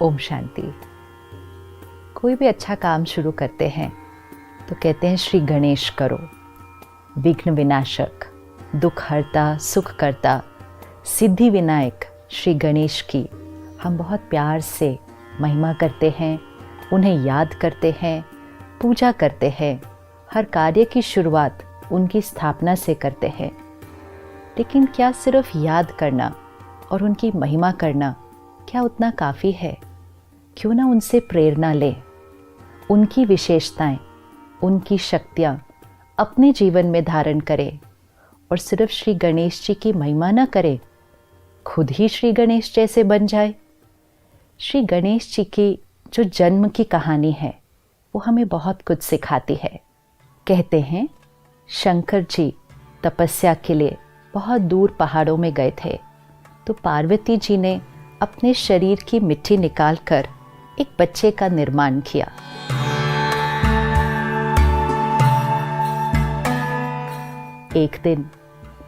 ओम शांति। कोई भी अच्छा काम शुरू करते हैं तो कहते हैं श्री गणेश करो। विघ्न विनाशक, दुख हरता, सुख करता, सिद्धि विनायक श्री गणेश की हम बहुत प्यार से महिमा करते हैं, उन्हें याद करते हैं, पूजा करते हैं। हर कार्य की शुरुआत उनकी स्थापना से करते हैं। लेकिन क्या सिर्फ याद करना और उनकी महिमा करना क्या उतना काफ़ी है? क्यों ना उनसे प्रेरणा ले, उनकी विशेषताएं, उनकी शक्तियाँ अपने जीवन में धारण करें और सिर्फ श्री गणेश जी की महिमा न करे, खुद ही श्री गणेश जैसे बन जाए। श्री गणेश जी की जो जन्म की कहानी है वो हमें बहुत कुछ सिखाती है। कहते हैं शंकर जी तपस्या के लिए बहुत दूर पहाड़ों में गए थे, तो पार्वती जी ने अपने शरीर की मिट्टी निकालकर एक बच्चे का निर्माण किया। एक दिन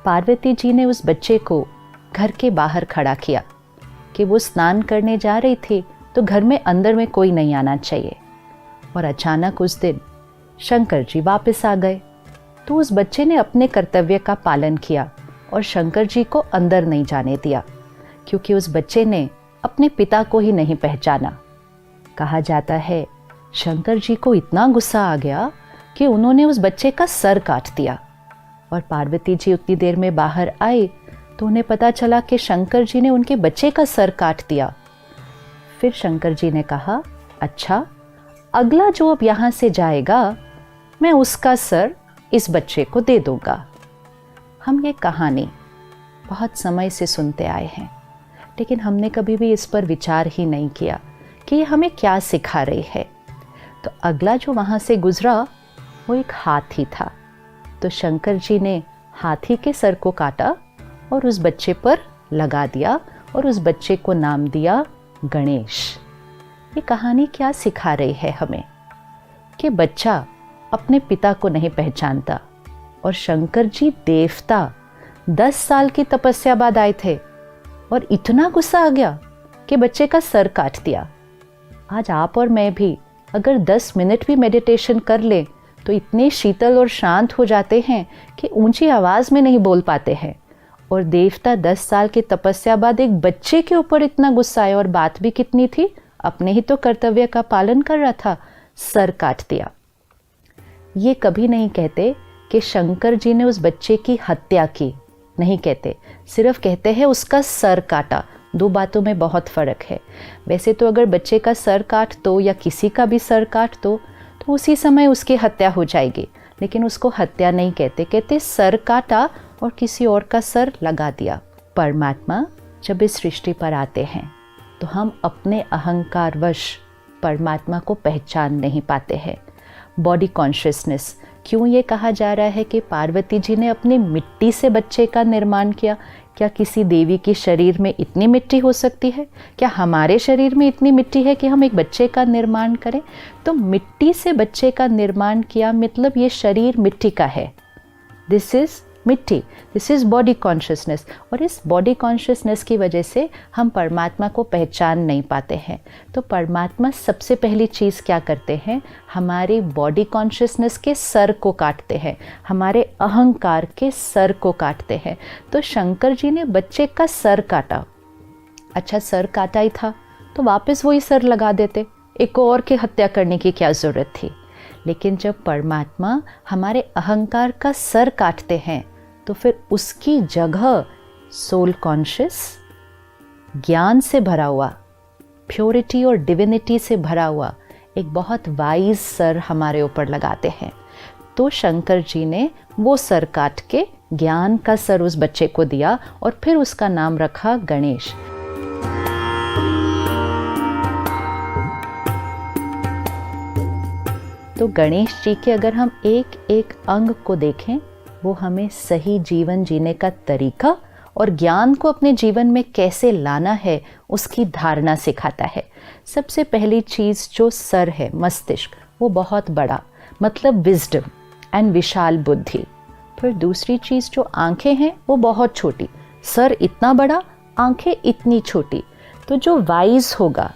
पार्वती जी ने उस बच्चे को घर के बाहर खड़ा किया कि वो स्नान करने जा रही थी, तो घर में अंदर में कोई नहीं आना चाहिए। और अचानक उस दिन शंकर जी वापस आ गए, तो उस बच्चे ने अपने कर्तव्य का पालन किया और शंकर जी को अंदर नहीं जाने दिया, क्योंकि उस बच्चे ने अपने पिता को ही नहीं पहचाना। कहा जाता है शंकर जी को इतना गुस्सा आ गया कि उन्होंने उस बच्चे का सर काट दिया। और पार्वती जी उतनी देर में बाहर आई तो उन्हें पता चला कि शंकर जी ने उनके बच्चे का सर काट दिया। फिर शंकर जी ने कहा, अच्छा, अगला जो अब यहाँ से जाएगा मैं उसका सर इस बच्चे को दे दूंगा। हम ये कहानी बहुत समय से सुनते आए हैं, लेकिन हमने कभी भी इस पर विचार ही नहीं किया कि ये हमें क्या सिखा रही है। तो अगला जो वहाँ से गुजरा वो एक हाथी था। तो शंकर जी ने हाथी के सर को काटा और उस बच्चे पर लगा दिया और उस बच्चे को नाम दिया गणेश। ये कहानी क्या सिखा रही है हमें कि बच्चा अपने पिता को नहीं पहचानता। और शंकर जी देवता 10 साल की तपस्या बाद आए थे और इतना गुस्सा आ गया कि बच्चे का सर काट दिया। आज आप और मैं भी अगर 10 मिनट भी मेडिटेशन कर लें तो इतने शीतल और शांत हो जाते हैं कि ऊंची आवाज़ में नहीं बोल पाते हैं। और देवता 10 साल की तपस्या बाद एक बच्चे के ऊपर इतना गुस्सा आया, और बात भी कितनी थी, अपने ही तो कर्तव्य का पालन कर रहा था, सर काट दिया। ये कभी नहीं कहते कि शंकर जी ने उस बच्चे की हत्या की, नहीं कहते, सिर्फ कहते हैं उसका सर काटा। दो बातों में बहुत फ़र्क है। वैसे तो अगर बच्चे का सर काट दो या किसी का भी सर काट दो तो उसी समय उसकी हत्या हो जाएगी, लेकिन उसको हत्या नहीं कहते, कहते सर काटा और किसी और का सर लगा दिया। परमात्मा जब इस सृष्टि पर आते हैं तो हम अपने अहंकारवश परमात्मा को पहचान नहीं पाते हैं। बॉडी कॉन्शियसनेस, क्यों ये कहा जा रहा है कि पार्वती जी ने अपनी मिट्टी से बच्चे का निर्माण किया? क्या किसी देवी के शरीर में इतनी मिट्टी हो सकती है? क्या हमारे शरीर में इतनी मिट्टी है कि हम एक बच्चे का निर्माण करें? तो मिट्टी से बच्चे का निर्माण किया मतलब ये शरीर मिट्टी का है। दिस इज़ मिट्टी, दिस इज़ बॉडी कॉन्शियसनेस। और इस बॉडी कॉन्शियसनेस की वजह से हम परमात्मा को पहचान नहीं पाते हैं। तो परमात्मा सबसे पहली चीज़ क्या करते हैं, हमारे बॉडी कॉन्शियसनेस के सर को काटते हैं, हमारे अहंकार के सर को काटते हैं। तो शंकर जी ने बच्चे का सर काटा। अच्छा, सर काटा ही था तो वापस वही सर लगा देते, एक और की हत्या करने की क्या ज़रूरत थी? लेकिन जब परमात्मा हमारे अहंकार का सर काटते हैं तो फिर उसकी जगह सोल कॉन्शियस, ज्ञान से भरा हुआ, प्योरिटी और डिविनिटी से भरा हुआ एक बहुत वाइज सर हमारे ऊपर लगाते हैं। तो शंकर जी ने वो सर काट के ज्ञान का सर उस बच्चे को दिया और फिर उसका नाम रखा गणेश। तो गणेश जी के अगर हम एक एक अंग को देखें, वो हमें सही जीवन जीने का तरीका और ज्ञान को अपने जीवन में कैसे लाना है उसकी धारणा सिखाता है। सबसे पहली चीज़ जो सर है, मस्तिष्क, वो बहुत बड़ा, मतलब विजडम एंड विशाल बुद्धि। फिर दूसरी चीज़ जो आंखें हैं वो बहुत छोटी, सर इतना बड़ा, आंखें इतनी छोटी। तो जो वाइज होगा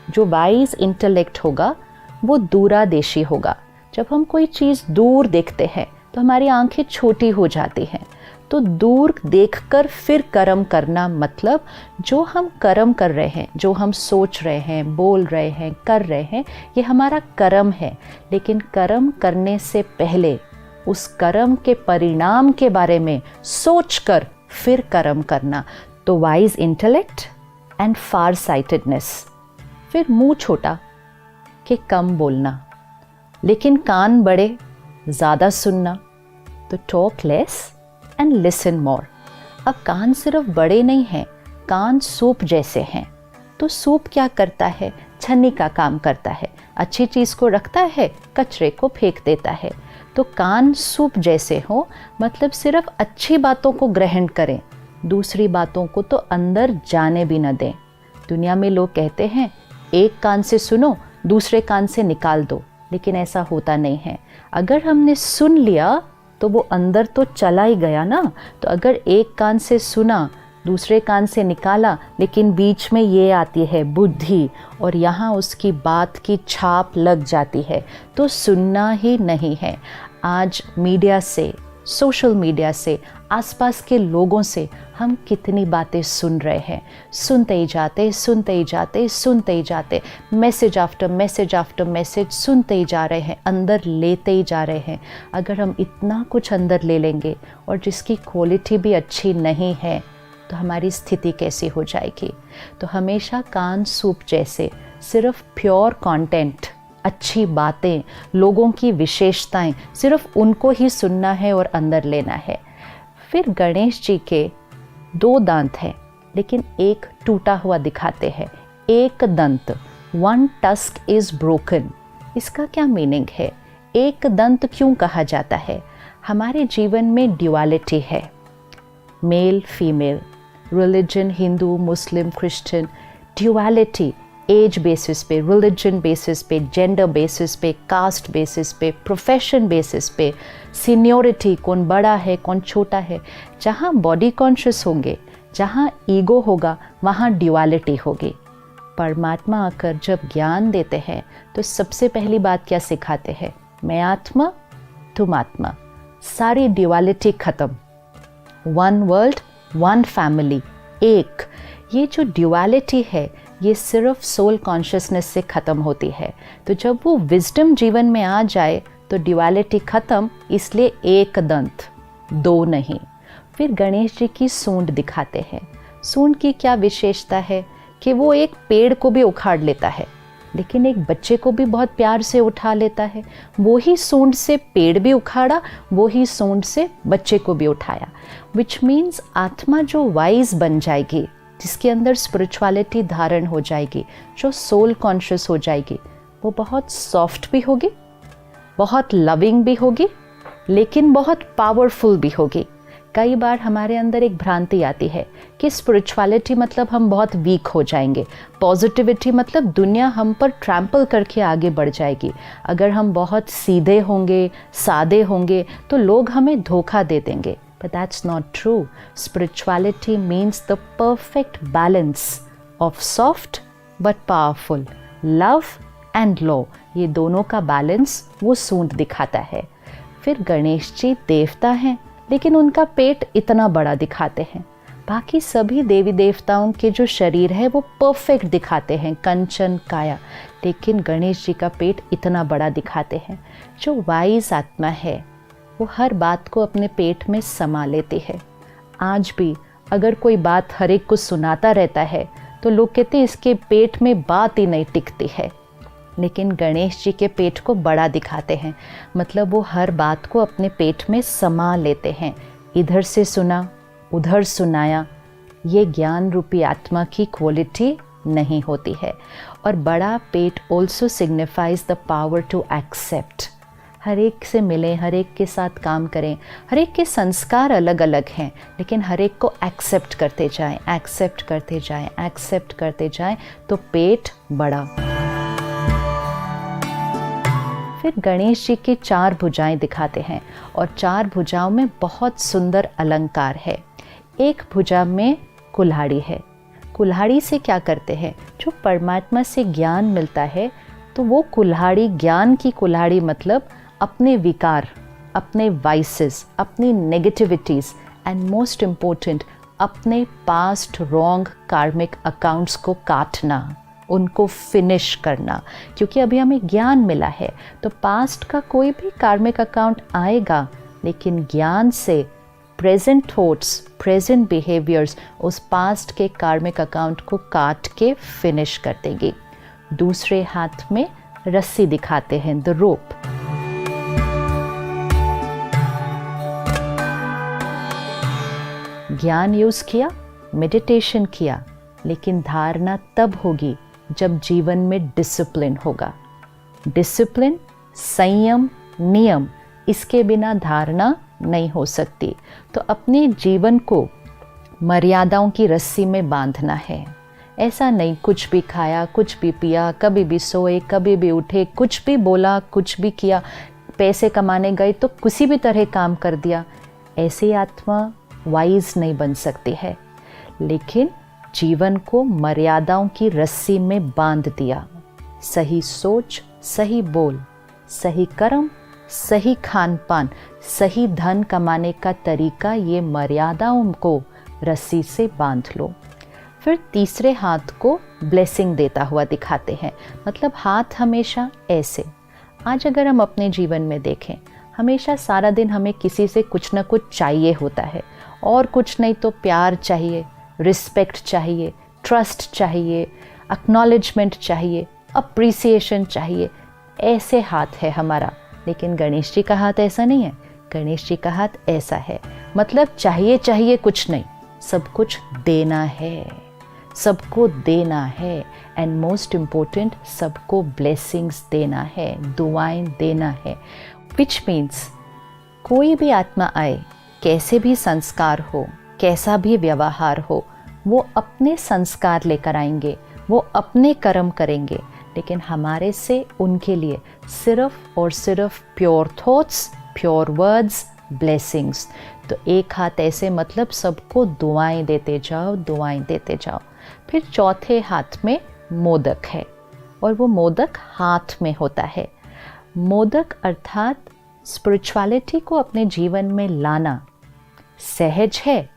जो वाइज इंटेलेक्ट होगा वो दूरादेशी होगा। जब हम कोई चीज़ दूर देखते हैं तो हमारी आंखें छोटी हो जाती हैं। तो दूर देखकर फिर कर्म करना मतलब जो हम कर्म कर रहे हैं, जो हम सोच रहे हैं, बोल रहे हैं, कर रहे हैं, ये हमारा कर्म है। लेकिन कर्म करने से पहले उस कर्म के परिणाम के बारे में सोचकर फिर कर्म करना। तो wise intellect and far sightedness. फिर मुंह छोटा कि कम बोलना, लेकिन कान बड़े, ज़्यादा सुनना। तो talk less and listen more. अब कान सिर्फ बड़े नहीं हैं, कान सूप जैसे हैं। तो सूप क्या करता है? छन्नी का काम करता है। अच्छी चीज़ को रखता है, कचरे को फेंक देता है। तो कान सूप जैसे हो मतलब सिर्फ अच्छी बातों को ग्रहण करें, दूसरी बातों को तो अंदर जाने भी न दें। दुनिया में लोग कहते हैं एक कान से सुनो, दूसरे कान से निकाल दो, लेकिन ऐसा होता नहीं है। अगर हमने सुन लिया तो वो अंदर तो चला ही गया ना। तो अगर एक कान से सुना, दूसरे कान से निकाला, लेकिन बीच में ये आती है बुद्धि और यहाँ उसकी बात की छाप लग जाती है, तो सुनना ही नहीं है। आज मीडिया से, सोशल मीडिया से, आसपास के लोगों से हम कितनी बातें सुन रहे हैं। सुनते ही जाते, सुनते ही जाते, सुनते ही जाते, message after message after message सुनते ही जा रहे हैं, अंदर लेते ही जा रहे हैं। अगर हम इतना कुछ अंदर ले लेंगे और जिसकी क्वालिटी भी अच्छी नहीं है तो हमारी स्थिति कैसी हो जाएगी। तो हमेशा कान सूप जैसे सिर्फ प्योर कंटेंट, अच्छी बातें, लोगों की विशेषताएं, सिर्फ उनको ही सुनना है और अंदर लेना है। फिर गणेश जी के 2 दांत हैं, लेकिन एक टूटा हुआ दिखाते हैं। एक दंत, वन टस्क इज ब्रोकन। इसका क्या मीनिंग है? एक दंत क्यों कहा जाता है? हमारे जीवन में ड्युअलिटी है, मेल फीमेल, रिलीजन, हिंदू, मुस्लिम, क्रिश्चियन, ड्युअलिटी। एज बेसिस पे, रिलीजन बेसिस पे, जेंडर बेसिस पे, कास्ट बेसिस पे, प्रोफेशन बेसिस पे, सीनियोरिटी, कौन बड़ा है कौन छोटा है। जहाँ बॉडी कॉन्शियस होंगे, जहाँ ईगो होगा, वहाँ ड्युअलिटी होगी। परमात्मा आकर जब ज्ञान देते हैं तो सबसे पहली बात क्या सिखाते हैं? मैं आत्मा, तुम आत्मा, सारी ड्युअलिटी खत्म। वन वर्ल्ड, वन फैमिली, एक। ये जो ड्युअलिटी है ये सिर्फ सोल कॉन्शियसनेस से ख़त्म होती है। तो जब वो विजडम जीवन में आ जाए तो ड्युअलिटी ख़त्म, इसलिए एक दंत, 2 नहीं। फिर गणेश जी की सूंड दिखाते हैं। सूंड की क्या विशेषता है कि वो एक पेड़ को भी उखाड़ लेता है, लेकिन एक बच्चे को भी बहुत प्यार से उठा लेता है। वो ही सूंड से पेड़ भी उखाड़ा, वो ही सूंड से बच्चे को भी उठाया। विच मीन्स आत्मा जो वाइज बन जाएगी, जिसके अंदर स्पिरिचुअलिटी धारण हो जाएगी, जो सोल कॉन्शियस हो जाएगी, वो बहुत सॉफ्ट भी होगी, बहुत लविंग भी होगी, लेकिन बहुत पावरफुल भी होगी। कई बार हमारे अंदर एक भ्रांति आती है कि स्पिरिचुअलिटी मतलब हम बहुत वीक हो जाएंगे, पॉजिटिविटी मतलब दुनिया हम पर ट्रैम्पल करके आगे बढ़ जाएगी। अगर हम बहुत सीधे होंगे, सादे होंगे, तो लोग हमें धोखा दे देंगे। But that's not true. Spirituality means the perfect balance of soft but powerful, love and law. ये दोनों का बैलेंस वो सूंड दिखाता है। फिर गणेश जी देवता हैं, लेकिन उनका पेट इतना बड़ा दिखाते हैं। बाकी सभी देवी देवताओं के जो शरीर है वो परफेक्ट दिखाते हैं, कंचन काया, लेकिन गणेश जी का पेट इतना बड़ा दिखाते हैं। जो वाइज आत्मा है वो हर बात को अपने पेट में समा लेती है। आज भी अगर कोई बात हर एक को सुनाता रहता है तो लोग कहते हैं इसके पेट में बात ही नहीं टिकती है, लेकिन गणेश जी के पेट को बड़ा दिखाते हैं, मतलब वो हर बात को अपने पेट में समा लेते हैं। इधर से सुना, उधर सुनाया, ये ज्ञान रूपी आत्मा की क्वालिटी नहीं होती है। और बड़ा पेट also signifies the power to accept. हर एक से मिलें, हर एक के साथ काम करें। हर एक के संस्कार अलग अलग हैं, लेकिन हर एक को एक्सेप्ट करते जाएं, एक्सेप्ट करते जाएं, एक्सेप्ट करते जाएं, तो पेट बड़ा। फिर गणेश जी की 4 भुजाएं दिखाते हैं और 4 भुजाओं में बहुत सुंदर अलंकार है। एक भुजा में कुल्हाड़ी है, कुल्हाड़ी से क्या करते हैं, जो परमात्मा से ज्ञान मिलता है तो वो कुल्हाड़ी, ज्ञान की कुल्हाड़ी मतलब अपने विकार, अपने वाइसेस, अपनी नेगेटिविटीज़ एंड मोस्ट इम्पोर्टेंट अपने पास्ट रॉन्ग कार्मिक अकाउंट्स को काटना, उनको फिनिश करना। क्योंकि अभी हमें ज्ञान मिला है तो पास्ट का कोई भी कार्मिक अकाउंट आएगा, लेकिन ज्ञान से प्रेजेंट थॉट्स, प्रेजेंट बिहेवियर्स उस पास्ट के कार्मिक अकाउंट को काट के फिनिश कर देंगे। दूसरे हाथ में रस्सी दिखाते हैं, द रोप। ज्ञान यूज किया, मेडिटेशन किया, लेकिन धारणा तब होगी जब जीवन में डिसिप्लिन होगा। डिसिप्लिन, संयम, नियम, इसके बिना धारणा नहीं हो सकती। तो अपने जीवन को मर्यादाओं की रस्सी में बांधना है। ऐसा नहीं कुछ भी खाया, कुछ भी पिया, कभी भी सोए, कभी भी उठे, कुछ भी बोला, कुछ भी किया, पैसे कमाने गए तो किसी भी तरह काम कर दिया। ऐसी आत्मा वाइज नहीं बन सकती है। लेकिन जीवन को मर्यादाओं की रस्सी में बांध दिया। सही सोच, सही बोल, सही कर्म, सही खान पान, सही धन कमाने का तरीका, ये मर्यादाओं को रस्सी से बांध लो। फिर तीसरे हाथ को ब्लेसिंग देता हुआ दिखाते हैं, मतलब हाथ हमेशा ऐसे। आज अगर हम अपने जीवन में देखें, हमेशा सारा दिन हमें किसी से कुछ ना कुछ चाहिए होता है, और कुछ नहीं तो प्यार चाहिए, रिस्पेक्ट चाहिए, ट्रस्ट चाहिए, एक्नॉलेजमेंट चाहिए, अप्रिसिएशन चाहिए। ऐसे हाथ है हमारा। लेकिन गणेश जी का हाथ ऐसा नहीं है। गणेश जी का हाथ ऐसा है, मतलब चाहिए चाहिए कुछ नहीं, सब कुछ देना है, सबको देना है, एंड मोस्ट इम्पोर्टेंट सबको ब्लेसिंग्स देना है, दुआएं देना है। विच मीन्स कोई भी आत्मा आए, कैसे भी संस्कार हो, कैसा भी व्यवहार हो, वो अपने संस्कार लेकर आएंगे, वो अपने कर्म करेंगे, लेकिन हमारे से उनके लिए सिर्फ और सिर्फ pure thoughts, pure words, blessings. तो एक हाथ ऐसे, मतलब सबको दुआएं देते जाओ, दुआएं देते जाओ। फिर चौथे हाथ में मोदक है, और वो मोदक हाथ में होता है। मोदक अर्थात स्पिरिचुअलिटी को अपने जीवन में लाना सहज है,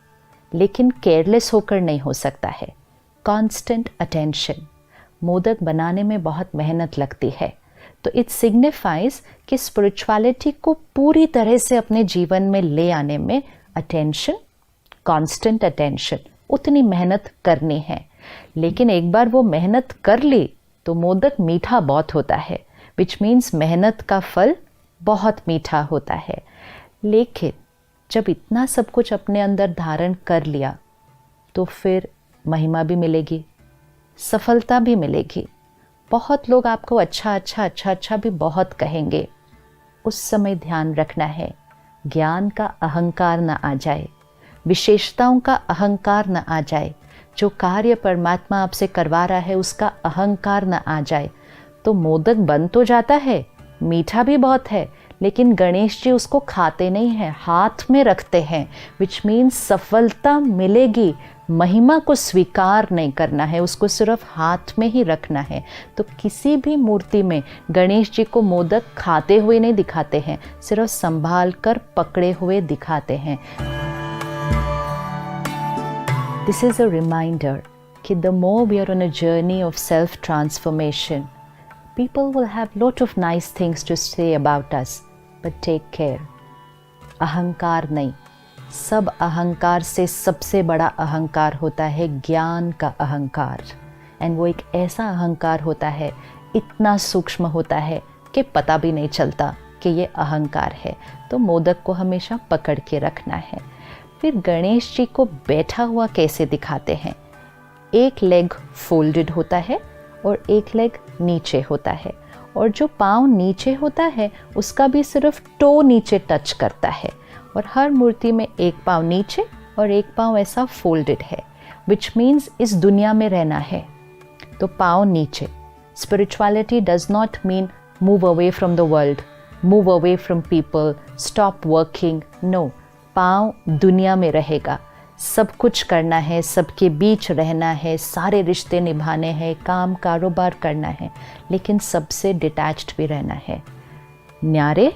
लेकिन केयरलेस होकर नहीं हो सकता है। Constant attention. मोदक बनाने में बहुत मेहनत लगती है, तो इट सिग्निफाइज कि स्पिरिचुअलिटी को पूरी तरह से अपने जीवन में ले आने में अटेंशन, कांस्टेंट अटेंशन, उतनी मेहनत करनी है। लेकिन एक बार वो मेहनत कर ली तो मोदक मीठा बहुत होता है, विच मीन्स मेहनत का फल बहुत मीठा होता है। लेकिन जब इतना सब कुछ अपने अंदर धारण कर लिया तो फिर महिमा भी मिलेगी, सफलता भी मिलेगी। बहुत लोग आपको अच्छा अच्छा अच्छा अच्छा भी बहुत कहेंगे। उस समय ध्यान रखना है ज्ञान का अहंकार न आ जाए, विशेषताओं का अहंकार न आ जाए, जो कार्य परमात्मा आपसे करवा रहा है उसका अहंकार न आ जाए। तो मोदक बन तो जाता है, मीठा भी बहुत है, लेकिन गणेश जी उसको खाते नहीं हैं, हाथ में रखते हैं, विच मीन्स सफलता मिलेगी। महिमा को स्वीकार नहीं करना है, उसको सिर्फ हाथ में ही रखना है। तो किसी भी मूर्ति में गणेश जी को मोदक खाते हुए नहीं दिखाते हैं, सिर्फ संभाल कर पकड़े हुए दिखाते हैं। दिस इज अ रिमाइंडर कि the more we are on a journey of self transformation, people will have lot of nice things to say about us, but take care. अहंकार नहीं, सब अहंकार से सबसे बड़ा अहंकार होता है ज्ञान का अहंकार। एंड वो एक ऐसा अहंकार होता है, इतना सूक्ष्म होता है कि पता भी नहीं चलता कि ये अहंकार है। तो मोदक को हमेशा पकड़ के रखना है। फिर गणेश जी को बैठा हुआ कैसे दिखाते हैं? एक लेग फोल्डेड होता है और एक लेग नीचे होता है, और जो पाँव नीचे होता है उसका भी सिर्फ टो नीचे टच करता है, और हर मूर्ति में एक पाँव नीचे और एक पाँव ऐसा फोल्डेड है, विच मीन्स इस दुनिया में रहना है तो पाँव नीचे। Spirituality does not mean move away from the world, move away from people, stop working. No, पाँव दुनिया में रहेगा, सब कुछ करना है, सबके बीच रहना है, सारे रिश्ते निभाने हैं, काम कारोबार करना है, लेकिन सबसे डिटैच्ड भी रहना है। न्यारे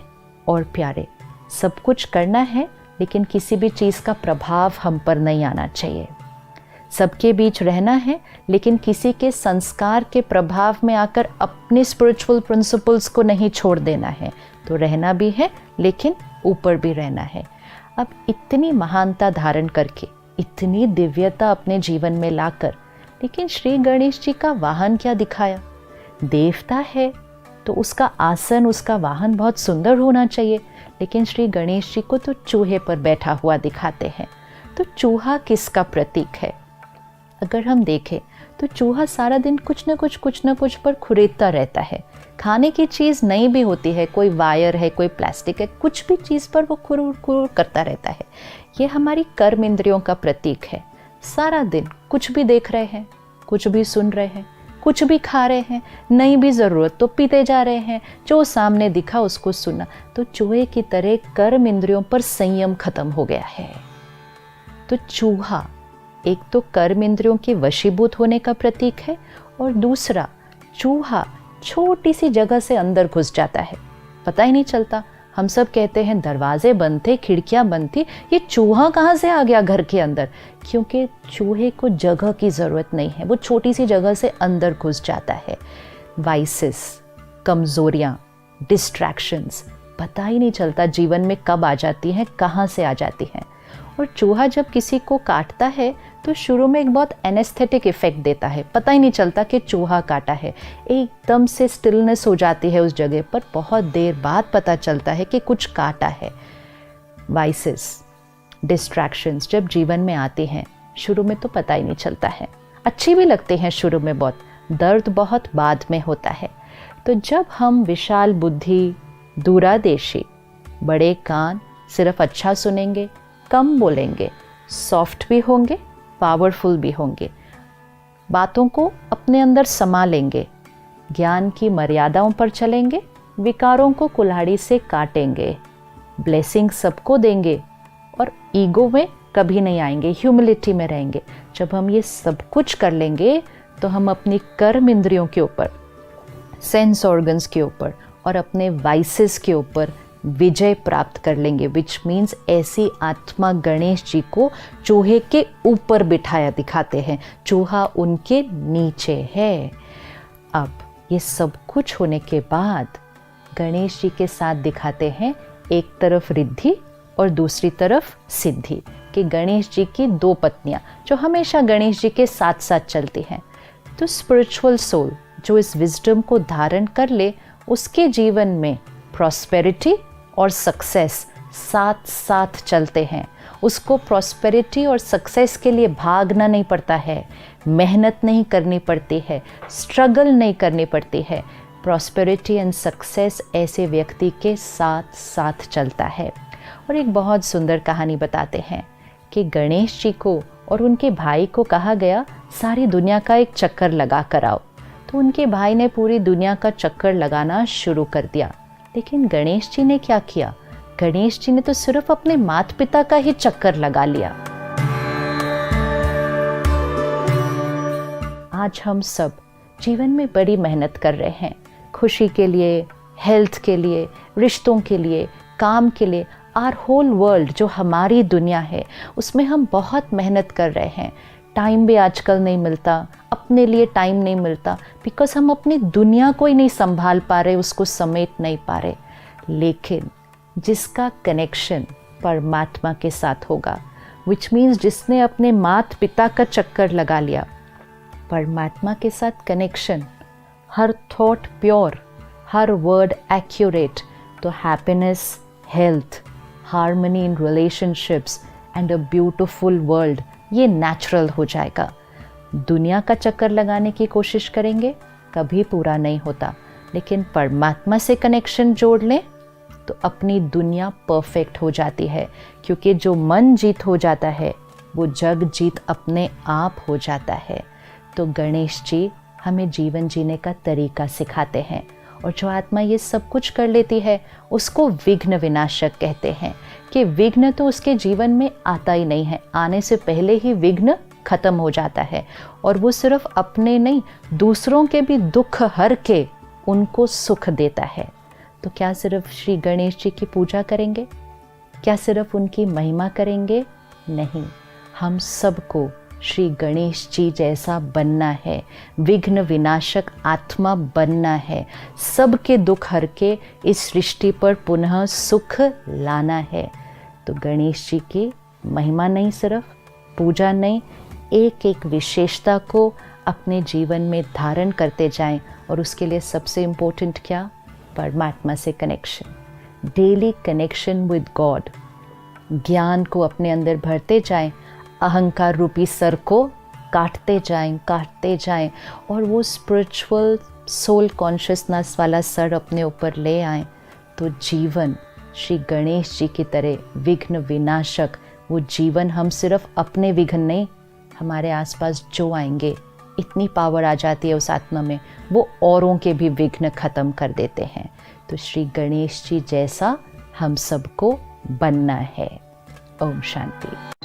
और प्यारे, सब कुछ करना है लेकिन किसी भी चीज़ का प्रभाव हम पर नहीं आना चाहिए। सबके बीच रहना है लेकिन किसी के संस्कार के प्रभाव में आकर अपने स्पिरिचुअल प्रिंसिपल्स को नहीं छोड़ देना है। तो रहना भी है लेकिन ऊपर भी रहना है। अब इतनी महानता धारण करके, इतनी दिव्यता अपने जीवन में लाकर, लेकिन श्री गणेश जी का वाहन क्या दिखाया? देवता है तो उसका आसन, उसका वाहन बहुत सुंदर होना चाहिए, लेकिन श्री गणेश जी को तो चूहे पर बैठा हुआ दिखाते हैं। तो चूहा किसका प्रतीक है? अगर हम देखें तो चूहा सारा दिन कुछ न कुछ पर खुरेदता रहता है। खाने की चीज़ नहीं भी होती है, कोई वायर है, कोई प्लास्टिक है, कुछ भी चीज़ पर वो खुर करता रहता है। ये हमारी कर्म इंद्रियों का प्रतीक है। सारा दिन कुछ भी देख रहे हैं, कुछ भी सुन रहे हैं, कुछ भी खा रहे हैं, नहीं भी ज़रूरत तो पीते जा रहे हैं, जो सामने दिखा उसको सुना। तो चूहे की तरह कर्म इंद्रियों पर संयम खत्म हो गया है। तो चूहा एक तो कर्म इंद्रियों के वशीभूत होने का प्रतीक है, और दूसरा चूहा छोटी सी जगह से अंदर घुस जाता है, पता ही नहीं चलता। हम सब कहते हैं दरवाजे बंद थे, खिड़कियां बंद थी, ये चूहा कहाँ से आ गया घर के अंदर? क्योंकि चूहे को जगह की ज़रूरत नहीं है, वो छोटी सी जगह से अंदर घुस जाता है। वाइसेस, कमज़ोरियाँ, डिस्ट्रैक्शंस, पता ही नहीं चलता जीवन में कब आ जाती हैं, कहाँ से आ जाती हैं। और चूहा जब किसी को काटता है तो शुरू में एक बहुत एनेस्थेटिक इफेक्ट देता है, पता ही नहीं चलता कि चूहा काटा है, एकदम से स्टिलनेस हो जाती है उस जगह पर, बहुत देर बाद पता चलता है कि कुछ काटा है। वाइसेस, डिस्ट्रैक्शंस जब जीवन में आते हैं, शुरू में तो पता ही नहीं चलता है, अच्छी भी लगते हैं शुरू में बहुत, दर्द बहुत बाद में होता है। तो जब हम विशाल बुद्धि, दूरादेशी, बड़े कान, सिर्फ अच्छा सुनेंगे, कम बोलेंगे, सॉफ्ट भी होंगे, पावरफुल भी होंगे, बातों को अपने अंदर समा लेंगे, ज्ञान की मर्यादाओं पर चलेंगे, विकारों को कुल्हाड़ी से काटेंगे, ब्लेसिंग सबको देंगे और ईगो में कभी नहीं आएंगे, ह्यूमिलिटी में रहेंगे। जब हम ये सब कुछ कर लेंगे तो हम अपनी कर्म इंद्रियों के ऊपर, सेंस ऑर्गन्स के ऊपर और अपने वाइसेस के ऊपर विजय प्राप्त कर लेंगे। विच मीन्स ऐसी आत्मा गणेश जी को चूहे के ऊपर बिठाया दिखाते हैं, चूहा उनके नीचे है। अब ये सब कुछ होने के बाद गणेश जी के साथ दिखाते हैं एक तरफ रिद्धि और दूसरी तरफ सिद्धि, कि गणेश जी की दो पत्नियां जो हमेशा गणेश जी के साथ साथ चलती हैं। तो स्पिरिचुअल सोल जो इस विजडम को धारण कर ले, उसके जीवन में प्रॉस्पेरिटी और सक्सेस साथ साथ चलते हैं। उसको प्रॉस्पेरिटी और सक्सेस के लिए भागना नहीं पड़ता है, मेहनत नहीं करनी पड़ती है, स्ट्रगल नहीं करनी पड़ती है। प्रॉस्पेरिटी एंड सक्सेस ऐसे व्यक्ति के साथ साथ चलता है। और एक बहुत सुंदर कहानी बताते हैं कि गणेश जी को और उनके भाई को कहा गया सारी दुनिया का एक चक्कर लगा कर आओ। तो उनके भाई ने पूरी दुनिया का चक्कर लगाना शुरू कर दिया, लेकिन गणेश जी ने क्या किया? गणेश जी ने तो सिर्फ अपने माता पिता का ही चक्कर लगा लिया। आज हम सब जीवन में बड़ी मेहनत कर रहे हैं, खुशी के लिए, हेल्थ के लिए, रिश्तों के लिए, काम के लिए। आवर होल वर्ल्ड जो हमारी दुनिया है उसमें हम बहुत मेहनत कर रहे हैं। टाइम भी आजकल नहीं मिलता, अपने लिए टाइम नहीं मिलता, बिकॉज हम अपनी दुनिया को ही नहीं संभाल पा रहे, उसको समेट नहीं पा रहे। लेकिन जिसका कनेक्शन परमात्मा के साथ होगा, विच मीन्स जिसने अपने माता पिता का चक्कर लगा लिया, परमात्मा के साथ कनेक्शन, हर थॉट प्योर, हर वर्ड एक्यूरेट, तो happiness, health, harmony in relationships and a beautiful world, ये नेचुरल हो जाएगा। दुनिया का चक्कर लगाने की कोशिश करेंगे, कभी पूरा नहीं होता। लेकिन परमात्मा से कनेक्शन जोड़ लें तो अपनी दुनिया परफेक्ट हो जाती है, क्योंकि जो मन जीत हो जाता है वो जग जीत अपने आप हो जाता है। तो गणेश जी हमें जीवन जीने का तरीका सिखाते हैं और जो आत्मा ये सब कुछ कर लेती है उसको विघ्न विनाशक कहते हैं, कि विघ्न तो उसके जीवन में आता ही नहीं है, आने से पहले ही विघ्न खत्म हो जाता है। और वो सिर्फ अपने नहीं, दूसरों के भी दुख हर के उनको सुख देता है। तो क्या सिर्फ श्री गणेश जी की पूजा करेंगे? क्या सिर्फ उनकी महिमा करेंगे? नहीं, हम सबको श्री गणेश जी जैसा बनना है, विघ्न विनाशक आत्मा बनना है, सबके दुख हर के इस सृष्टि पर पुनः सुख लाना है। तो गणेश जी की महिमा नहीं, सिर्फ पूजा नहीं, एक एक विशेषता को अपने जीवन में धारण करते जाएं। और उसके लिए सबसे इम्पोर्टेंट क्या? परमात्मा से connection, daily connection with God. ज्ञान को अपने अंदर भरते जाएं, अहंकार रूपी सर को काटते जाएं और वो स्पिरिचुअल सोल कॉन्शियसनेस वाला सर अपने ऊपर ले आएं। तो जीवन श्री गणेश जी की तरह विघ्न विनाशक, वो जीवन हम सिर्फ अपने विघ्न नहीं, हमारे आसपास जो आएंगे, इतनी पावर आ जाती है उस आत्मा में, वो औरों के भी विघ्न खत्म कर देते हैं। तो श्री गणेश जी जैसा हम सबको बनना है। ओम शांति।